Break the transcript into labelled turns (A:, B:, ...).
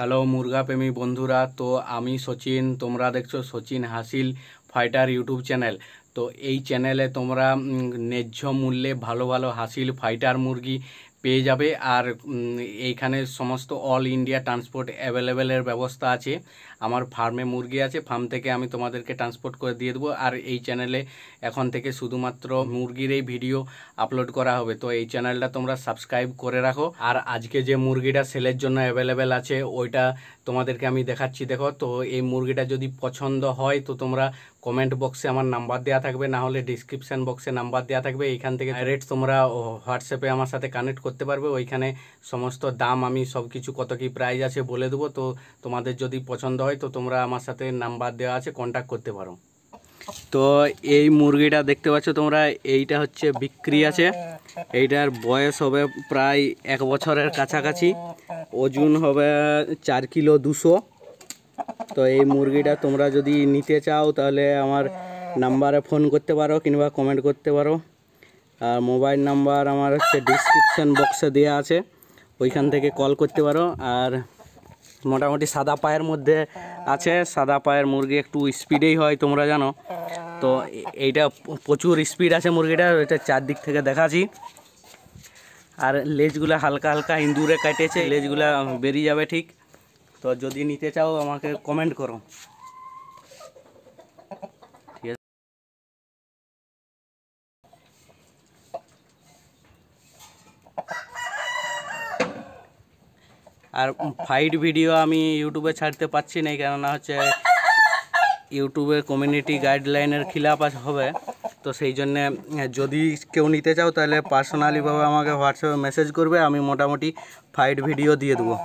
A: Hello মুরগা প্রেমী বন্ধুরা, তো আমি সচিন, তোমরা দেখছো সচিন হাসিল ফাইটার ইউটিউব চ্যানেল। তো এই চ্যানেলে তোমরা ন্যায্য মূল্যে ভালো ভালো হাসিল ফাইটার মুরগি পেয়ে যাবে। আর এইখানে সমস্ত অল ইন্ডিয়া ট্রান্সপোর্ট অ্যাভেলেবেলের ব্যবস্থা আছে। আমার ফার্মে মুরগি আছে, ফার্ম থেকে আমি তোমাদেরকে ট্রান্সপোর্ট করে দিয়ে দেবো। আর এই চ্যানেলে এখন থেকে শুধুমাত্র মুরগির এই ভিডিও আপলোড করা হবে, তো এই চ্যানেলটা তোমরা সাবস্ক্রাইব করে রাখো। আর আজকে যে মুরগিটা সেলের জন্য অ্যাভেলেবেল আছে ওইটা তোমাদেরকে আমি দেখাচ্ছি। দেখো, তো এই মুরগিটা যদি পছন্দ হয় তো তোমরা কমেন্ট বক্সে আমার নাম্বার দেওয়া থাকবে, না হলে ডিসক্রিপশান বক্সে নাম্বার দেওয়া থাকবে। এইখান থেকে ডাইরেক্ট তোমরা হোয়াটসঅ্যাপে আমার সাথে কানেক্ট করতে পারবে। ওইখানে সমস্ত দাম আমি সব কিছু কত কী প্রাইস আছে বলে দেবো। তো তোমাদের যদি পছন্দ হয় তো তোমরা আমার সাথে নাম্বার দেওয়া আছে, কন্ট্যাক্ট করতে পারো। তো এই মুরগিটা দেখতে পাচ্ছ তোমরা, এইটা হচ্ছে বিক্রি আছে। এইটার বয়স হবে প্রায় 1 বছরের কাছাকাছি, ওজন হবে 4 কিলো 200। তো এই মুরগিটা তোমরা যদি নিতে চাও তাহলে আমার নাম্বারে ফোন করতে পারো কিংবা কমেন্ট করতে পারো। আর মোবাইল নাম্বার আমার হচ্ছে ডিসক্রিপশান বক্সে দেওয়া আছে, ওইখান থেকে কল করতে পারো। আর মোটামুটি সাদা পায়ের মধ্যে আছে। সাদা পায়ের মুরগি একটু স্পিডেই হয়, তোমরা জানো। তো এইটা প্রচুর স্পিড আছে মুরগিটা, এটা চারদিক থেকে দেখাচ্ছি। আর লেজগুলো হালকা হালকা ইঁদুরে কাটেছে, লেজগুলো বেরিয়ে যাবে ঠিক। তো যদি নিতে চাও আমাকে কমেন্ট করো, ঠিক আছে। আর ফাইট ভিডিও আমি ইউটিউবে ছাড়তে পারছি না, কেননা হচ্ছে ইউটিউবে কমিউনিটি গাইডলাইনের খিলাফ হবে। তো সেই জন্যে যদি কেউ নিতে চাও তাহলে পার্সোনালিভাবে আমাকে হোয়াটসঅ্যাপে মেসেজ করবে, আমি মোটামুটি ফাইট ভিডিও দিয়ে দেবো।